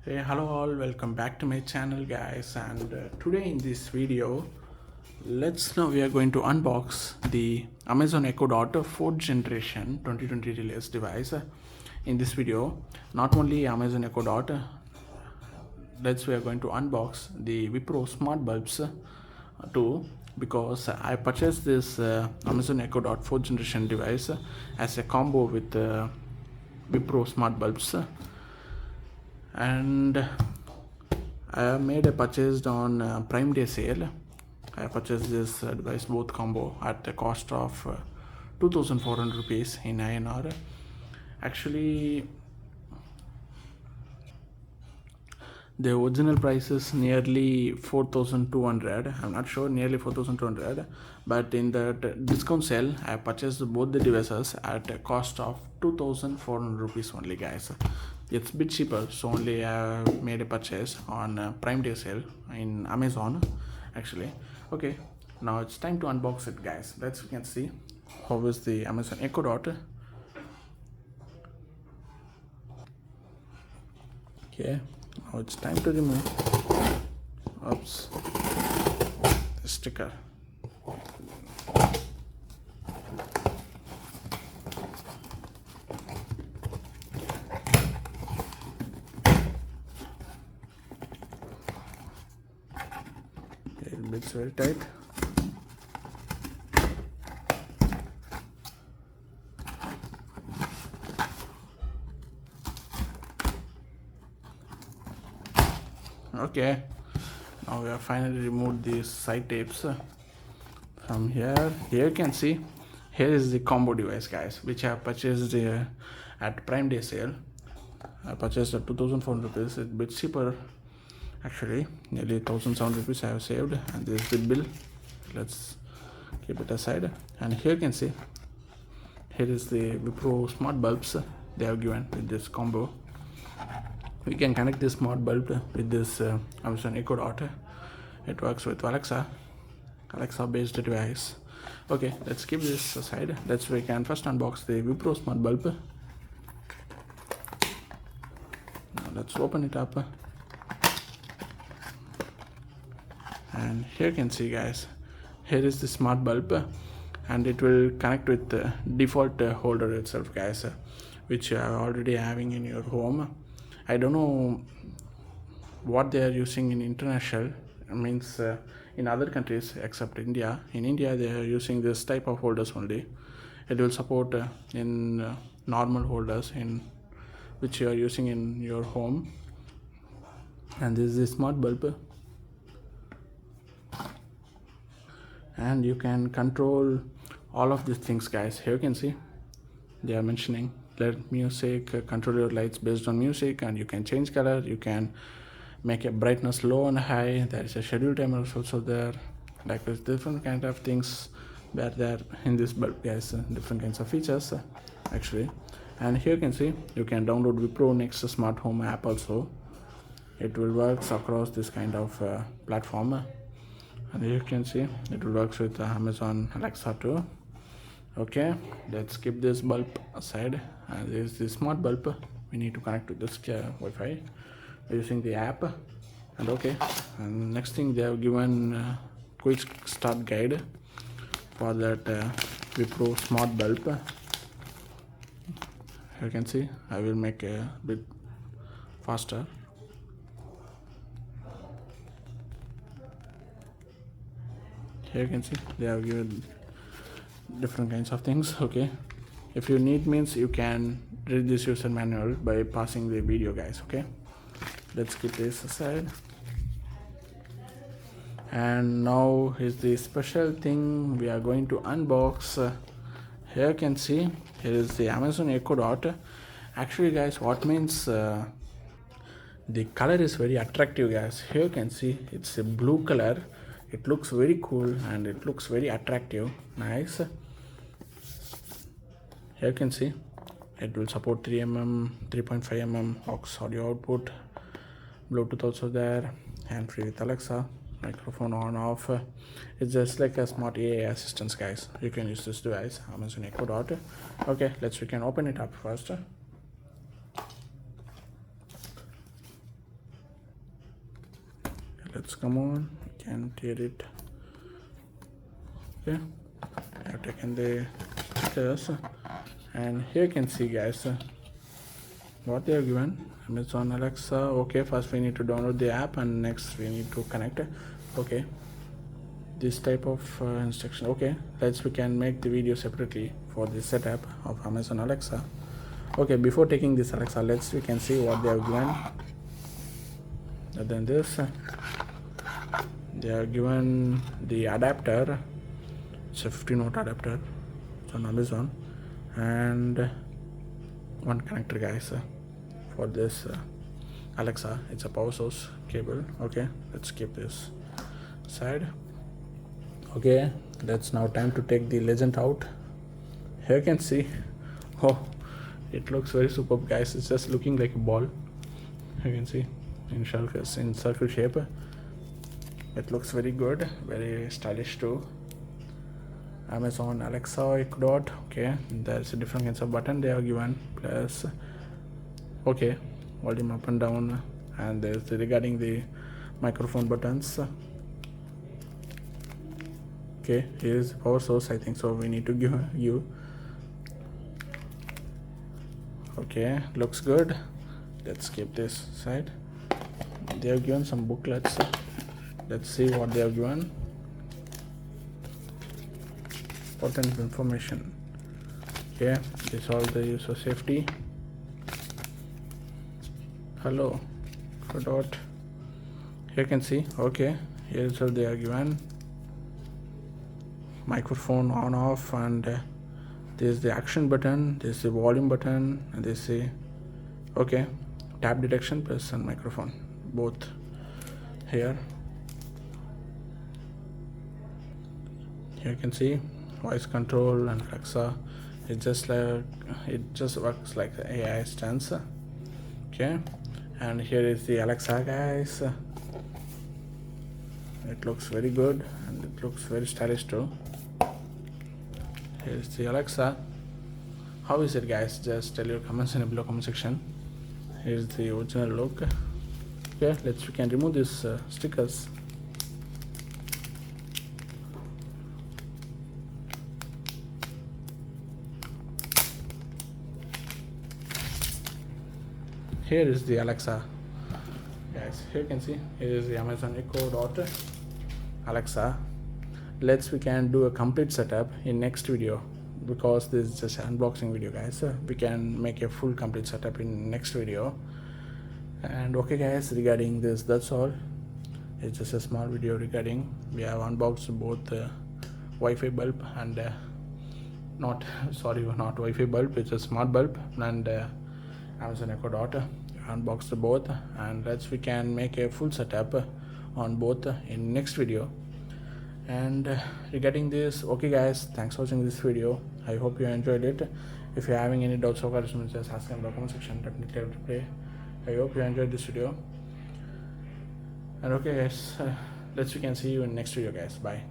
Hey, hello all, welcome back to my channel guys, and today in this video we are going to unbox the Amazon Echo Dot 4th generation 2020 release device. In this video, not only Amazon Echo Dot, we are going to unbox the Wipro smart bulbs too, because I purchased this Amazon Echo Dot 4th generation device as a combo with Wipro smart bulbs, and I made a purchase on Prime Day sale. I purchased this device both combo at the cost of 2400 rupees in INR. Actually, the original price is nearly 4200. I'm not sure, nearly 4200, but in the discount sale I purchased both the devices at a cost of 2400 rupees only guys. It's a bit cheaper, so only I made a purchase on Prime Day sale in Amazon actually. Okay, now it's time to unbox it guys. Let's we can see how is the Amazon Echo Dot. Okay, now it's time to remove the sticker. It's very tight. Okay, now we have finally removed these side tapes from here. Here you can see, here is the combo device guys, which I have purchased at Prime Day sale. I purchased at 2400 rupees. It's a bit cheaper actually, nearly 1007 rupees I have saved, and this is the bill. Let's keep it aside. And here you can see, here is the Wipro smart bulbs they have given with this combo. We can connect this smart bulb with this Amazon Echo Dot. It works with Alexa based device. Okay, let's keep this aside. We can first unbox the Wipro smart bulb. Now let's open it up. And here you can see guys, here is the smart bulb, and it will connect with the default holder itself guys, which you are already having in your home. I don't know what they are using in international, means in other countries except India. In India they are using this type of holders only. It will support in normal holders in which you are using in your home. And this is the smart bulb, and you can control all of these things guys. Here you can see they are mentioning let music, control your lights based on music, and you can change color, you can make a brightness low and high. There is a schedule timer also there. Like with different kind of things that there in this bulb guys, different kinds of features actually. And here you can see you can download Wipro Next smart home app also. It will work across this kind of platform. And you can see it will work with Amazon Alexa too. Okay, let's keep this bulb aside. And this is the smart bulb. We need to connect to this Wi-Fi using the app. And okay, and next thing they have given quick start guide for that Wipro smart bulb. You can see I will make a bit faster. Here you can see they have given different kinds of things. Okay, if you need means you can read this user manual by pausing the video guys. Okay, let's keep this aside. And now is the special thing we are going to unbox. Here you can see here is the Amazon Echo Dot. Actually guys, what means the color is very attractive guys. Here you can see it's a blue color. It looks very cool and it looks very attractive. Nice. Here you can see it will support 3mm 3.5mm aux audio output, Bluetooth also there, and free with Alexa, microphone on off. It's just like a smart AI assistant guys. You can use this device, Amazon Echo Dot. Okay, we can open it up first. let's come on, we can tear it. Okay, I have taken the stickers, and here you can see guys what they are given. Amazon Alexa. Okay, first we need to download the app, and next we need to connect. Okay, this type of instruction. Okay, we can make the video separately for the setup of Amazon Alexa. Okay, before taking this Alexa, we can see what they have given. And then this they are given the adapter. It's a 15-watt adapter. It's on Amazon, and one connector guys for this Alexa. It's a power source cable. Okay, let's keep this side. Okay, that's now time to take the legend out. Here you can see, oh, it looks very superb guys. It's just looking like a ball. You can see in circle shape. It looks very good, very stylish too. Amazon Alexa Echo Dot. Okay, there's a different kinds of button they are given, plus okay, volume up and down, and there's regarding the microphone buttons. Okay, here is power source. I think so we need to give you. Okay, looks good. Let's keep this side. They have given some booklets. Let's see what they have given. Important information. Okay, this is all the user safety. Hello, dot. Here you can see. Okay, here's what they are given. Microphone on off, and this is the action button, this is the volume button, and this is okay, tap detection plus and microphone both here. Here you can see voice control and Alexa. It just works like the AI stance. Okay, and here is the Alexa guys. It looks very good, and it looks very stylish too. Here's the Alexa. How is it guys? Just tell your comments in the below comment section. Here's the original look. Okay, we can remove these stickers. Here is the Alexa guys. Here you can see, here is the Amazon Echo Dot Alexa. We can do a complete setup in next video, because this is just an unboxing video guys. We can make a full complete setup in next video. And okay guys, regarding this, that's all. It's just a small video regarding, we have unboxed both Wi-Fi bulb and not Wi-Fi bulb, it's a smart bulb, and Amazon Echo Dot. Unboxed both, and we can make a full setup on both in next video. And regarding this, okay guys, thanks for watching this video. I hope you enjoyed it. If you're having any doubts or questions, just ask in the comment section. Definitely I will reply. I hope you enjoyed this video. And okay guys, we can see you in next video guys. Bye.